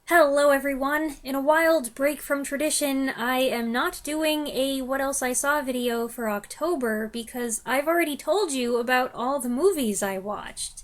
Hello everyone! In a wild break from tradition, I am not doing a What Else I Saw video for October because I've already told you about all the movies I watched.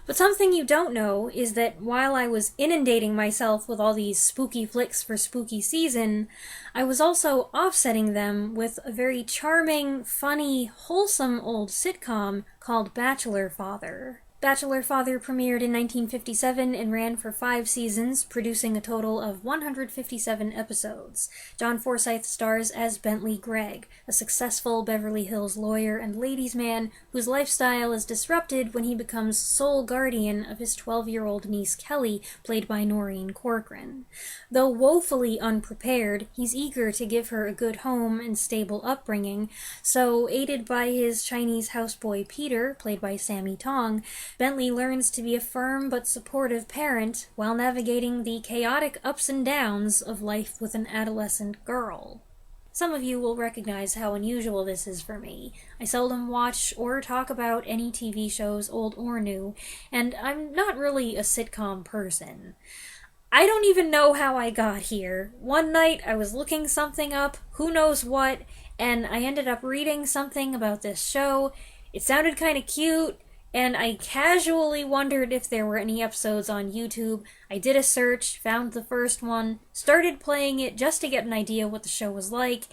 But something you don't know is that while I was inundating myself with all these spooky flicks for spooky season, I was also offsetting them with a very charming, funny, wholesome old sitcom called Bachelor Father. Bachelor Father premiered in 1957 and ran for 5 seasons, producing a total of 157 episodes. John Forsythe stars as Bentley Gregg, a successful Beverly Hills lawyer and ladies' man whose lifestyle is disrupted when he becomes sole guardian of his 12-year-old niece Kelly, played by Noreen Corcoran. Though woefully unprepared, he's eager to give her a good home and stable upbringing, so aided by his Chinese houseboy Peter, played by Sammy Tong, Bentley learns to be a firm but supportive parent while navigating the chaotic ups and downs of life with an adolescent girl. Some of you will recognize how unusual this is for me. I seldom watch or talk about any TV shows, old or new, and I'm not really a sitcom person. I don't even know how I got here. One night I was looking something up, who knows what, and I ended up reading something about this show. It sounded kinda cute, and I casually wondered if there were any episodes on YouTube. I did a search, found the first one, started playing it just to get an idea what the show was like,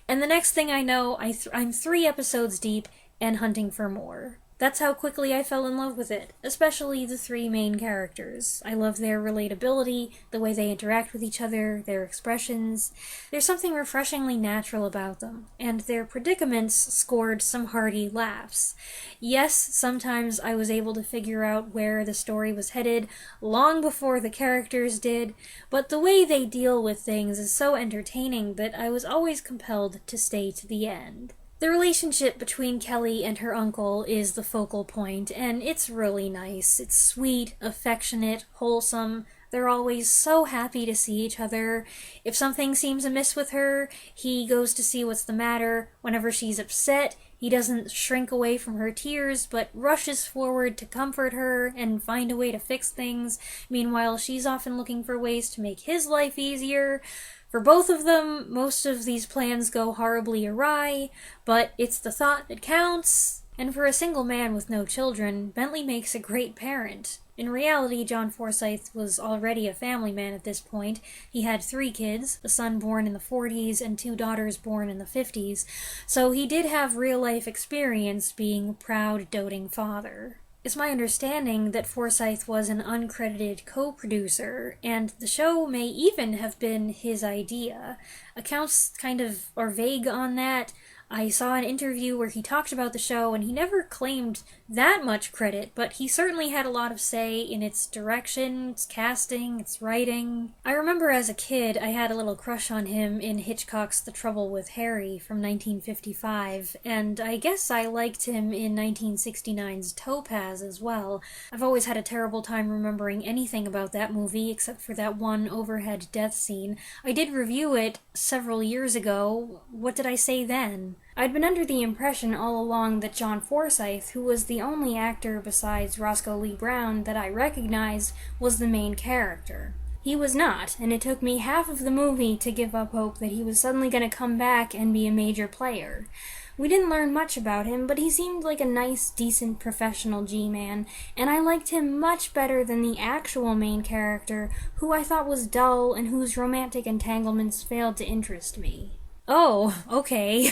and the next thing I know, I'm 3 episodes deep and hunting for more. That's how quickly I fell in love with it, especially the 3 main characters. I love their relatability, the way they interact with each other, their expressions. There's something refreshingly natural about them, and their predicaments scored some hearty laughs. Yes, sometimes I was able to figure out where the story was headed long before the characters did, but the way they deal with things is so entertaining that I was always compelled to stay to the end. The relationship between Kelly and her uncle is the focal point, and it's really nice. It's sweet, affectionate, wholesome. They're always so happy to see each other. If something seems amiss with her, he goes to see what's the matter. Whenever she's upset, he doesn't shrink away from her tears, but rushes forward to comfort her and find a way to fix things. Meanwhile, she's often looking for ways to make his life easier. For both of them, most of these plans go horribly awry, but it's the thought that counts. And for a single man with no children, Bentley makes a great parent. In reality, John Forsythe was already a family man at this point. He had 3 kids, a son born in the 40s and 2 daughters born in the 50s, so he did have real-life experience being a proud, doting father. It's my understanding that Forsythe was an uncredited co-producer, and the show may even have been his idea. Accounts kind of are vague on that. I saw an interview where he talked about the show, and he never claimed that much credit, but he certainly had a lot of say in its direction, its casting, its writing. I remember as a kid I had a little crush on him in Hitchcock's The Trouble with Harry from 1955, and I guess I liked him in 1969's Topaz as well. I've always had a terrible time remembering anything about that movie except for that one overhead death scene. I did review it several years ago. What did I say then? I'd been under the impression all along that John Forsythe, who was the only actor besides Roscoe Lee Brown that I recognized, was the main character. He was not, and it took me half of the movie to give up hope that he was suddenly going to come back and be a major player. We didn't learn much about him, but he seemed like a nice, decent professional G-man, and I liked him much better than the actual main character, who I thought was dull and whose romantic entanglements failed to interest me. Oh, okay.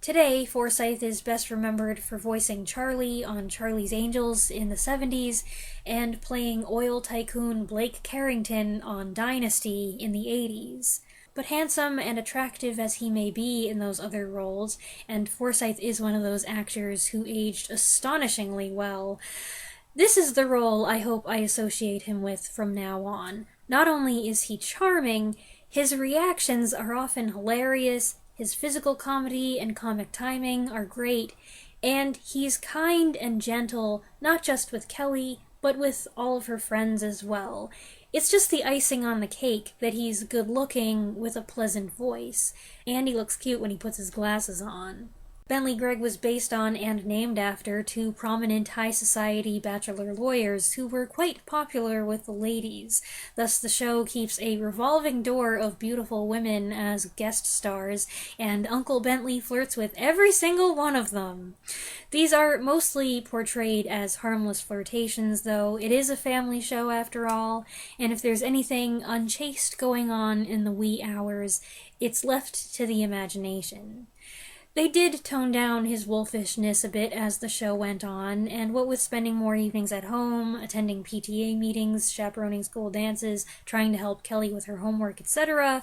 Today, Forsythe is best remembered for voicing Charlie on Charlie's Angels in the 70s and playing oil tycoon Blake Carrington on Dynasty in the 80s. But handsome and attractive as he may be in those other roles, and Forsythe is one of those actors who aged astonishingly well, this is the role I hope I associate him with from now on. Not only is he charming, his reactions are often hilarious, his physical comedy and comic timing are great, and he's kind and gentle, not just with Kelly, but with all of her friends as well. It's just the icing on the cake that he's good-looking with a pleasant voice, and he looks cute when he puts his glasses on. Bentley Gregg was based on and named after two prominent high society bachelor lawyers who were quite popular with the ladies. Thus the show keeps a revolving door of beautiful women as guest stars, and Uncle Bentley flirts with every single one of them. These are mostly portrayed as harmless flirtations, though it is a family show after all, and if there's anything unchaste going on in the wee hours, it's left to the imagination. They did tone down his wolfishness a bit as the show went on, and what with spending more evenings at home, attending PTA meetings, chaperoning school dances, trying to help Kelly with her homework, etc.,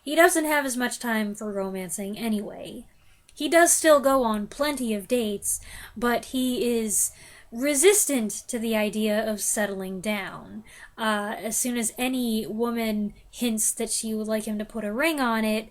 he doesn't have as much time for romancing anyway. He does still go on plenty of dates, but he is resistant to the idea of settling down. As soon as any woman hints that she would like him to put a ring on it,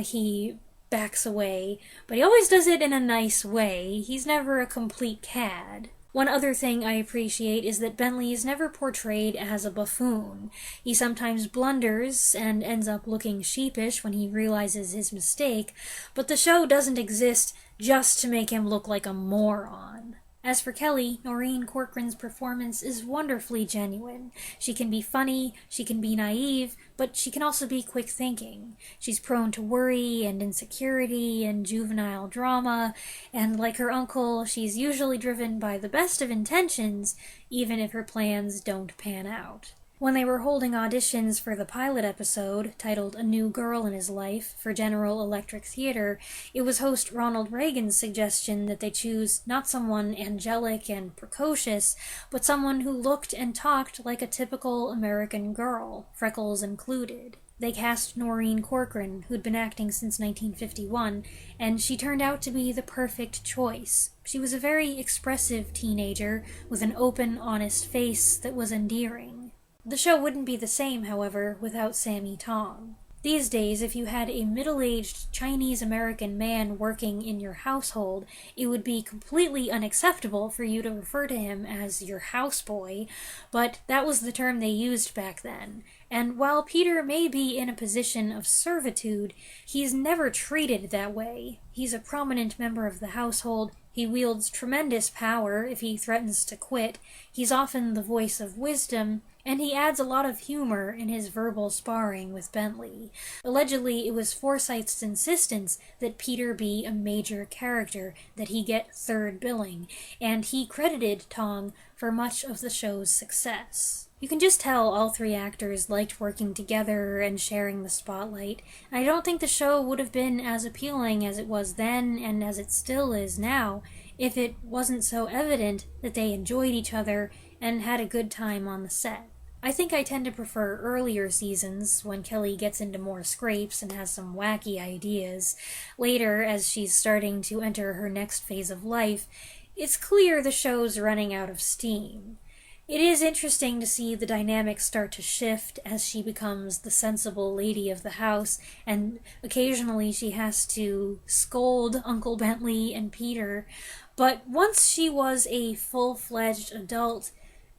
he backs away, but he always does it in a nice way. He's never a complete cad. One other thing I appreciate is that Bentley is never portrayed as a buffoon. He sometimes blunders and ends up looking sheepish when he realizes his mistake, but the show doesn't exist just to make him look like a moron. As for Kelly, Noreen Corcoran's performance is wonderfully genuine. She can be funny, she can be naive, but she can also be quick-thinking. She's prone to worry and insecurity and juvenile drama, and like her uncle, she's usually driven by the best of intentions, even if her plans don't pan out. When they were holding auditions for the pilot episode, titled A New Girl in His Life, for General Electric Theater, it was host Ronald Reagan's suggestion that they choose not someone angelic and precocious, but someone who looked and talked like a typical American girl, freckles included. They cast Noreen Corcoran, who'd been acting since 1951, and she turned out to be the perfect choice. She was a very expressive teenager with an open, honest face that was endearing. The show wouldn't be the same, however, without Sammy Tong. These days, if you had a middle-aged Chinese-American man working in your household, it would be completely unacceptable for you to refer to him as your houseboy, but that was the term they used back then. And while Peter may be in a position of servitude, he's never treated that way. He's a prominent member of the household. He wields tremendous power if he threatens to quit. He's often the voice of wisdom, and he adds a lot of humor in his verbal sparring with Bentley. Allegedly, it was Forsythe's insistence that Peter be a major character, that he get third billing, and he credited Tong for much of the show's success. You can just tell all three actors liked working together and sharing the spotlight. I don't think the show would have been as appealing as it was then and as it still is now if it wasn't so evident that they enjoyed each other and had a good time on the set. I think I tend to prefer earlier seasons, when Kelly gets into more scrapes and has some wacky ideas. Later, as she's starting to enter her next phase of life, it's clear the show's running out of steam. It is interesting to see the dynamics start to shift as she becomes the sensible lady of the house, and occasionally she has to scold Uncle Bentley and Peter. But once she was a full-fledged adult,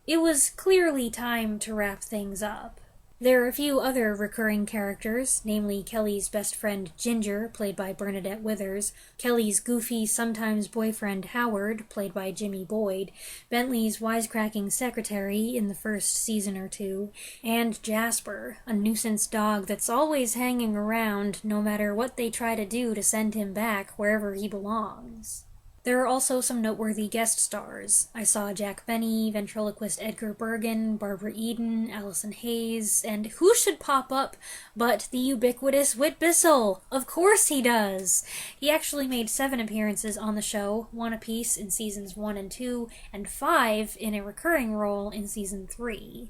it was clearly time to wrap things up. There are a few other recurring characters, namely Kelly's best friend Ginger, played by Bernadette Withers, Kelly's goofy, sometimes boyfriend Howard, played by Jimmy Boyd, Bentley's wisecracking secretary in the first season or two, and Jasper, a nuisance dog that's always hanging around no matter what they try to do to send him back wherever he belongs. There are also some noteworthy guest stars. I saw Jack Benny, ventriloquist Edgar Bergen, Barbara Eden, Allison Hayes, and who should pop up but the ubiquitous Whit Bissell? Of course he does! He actually made 7 appearances on the show, 1 apiece in seasons 1 and 2, and 5 in a recurring role in season 3.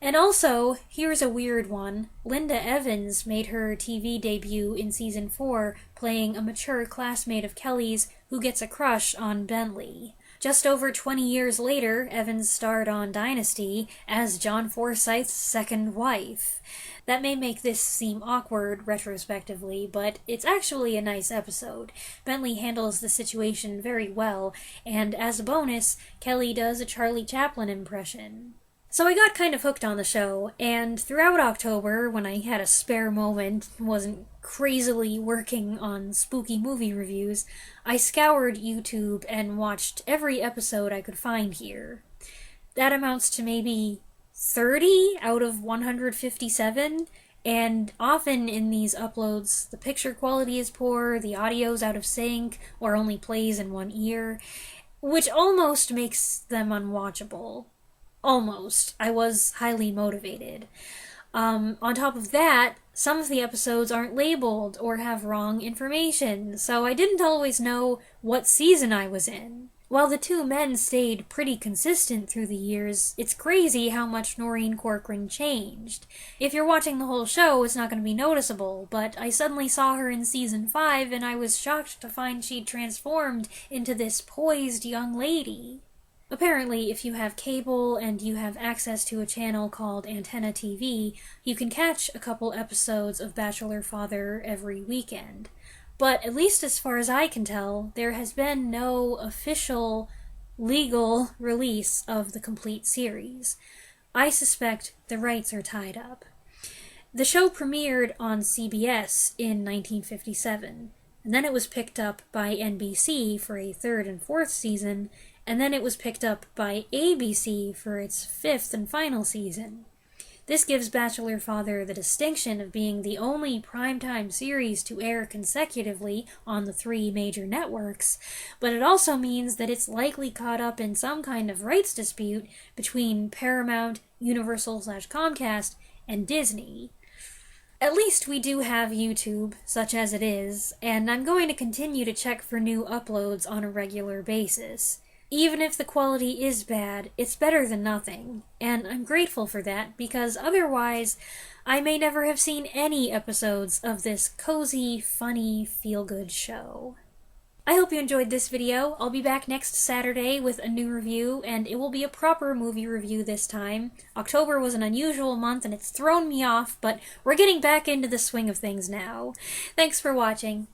And also, here's a weird one, Linda Evans made her TV debut in season 4 playing a mature classmate of Kelly's who gets a crush on Bentley. Just over 20 years later, Evans starred on Dynasty as John Forsythe's second wife. That may make this seem awkward retrospectively, but it's actually a nice episode. Bentley handles the situation very well, and as a bonus, Kelly does a Charlie Chaplin impression. So I got kind of hooked on the show, and throughout October, when I had a spare moment, wasn't crazily working on spooky movie reviews, I scoured YouTube and watched every episode I could find here. That amounts to maybe 30 out of 157, and often in these uploads, the picture quality is poor, the audio's out of sync, or only plays in one ear, which almost makes them unwatchable. Almost. I was highly motivated. On top of that, some of the episodes aren't labeled or have wrong information, so I didn't always know what season I was in. While the two men stayed pretty consistent through the years, it's crazy how much Noreen Corcoran changed. If you're watching the whole show, it's not going to be noticeable, but I suddenly saw her in season 5 and I was shocked to find she'd transformed into this poised young lady. Apparently, if you have cable and you have access to a channel called Antenna TV, you can catch a couple episodes of Bachelor Father every weekend. But at least as far as I can tell, there has been no official, legal release of the complete series. I suspect the rights are tied up. The show premiered on CBS in 1957, and then it was picked up by NBC for a third and fourth season, and then it was picked up by ABC for its fifth and final season. This gives Bachelor Father the distinction of being the only primetime series to air consecutively on the 3 major networks, but it also means that it's likely caught up in some kind of rights dispute between Paramount, Universal/Comcast, and Disney. At least we do have YouTube, such as it is, and I'm going to continue to check for new uploads on a regular basis. Even if the quality is bad, it's better than nothing, and I'm grateful for that because otherwise I may never have seen any episodes of this cozy, funny, feel-good show. I hope you enjoyed this video. I'll be back next Saturday with a new review, and it will be a proper movie review this time. October was an unusual month and it's thrown me off, but we're getting back into the swing of things now. Thanks for watching.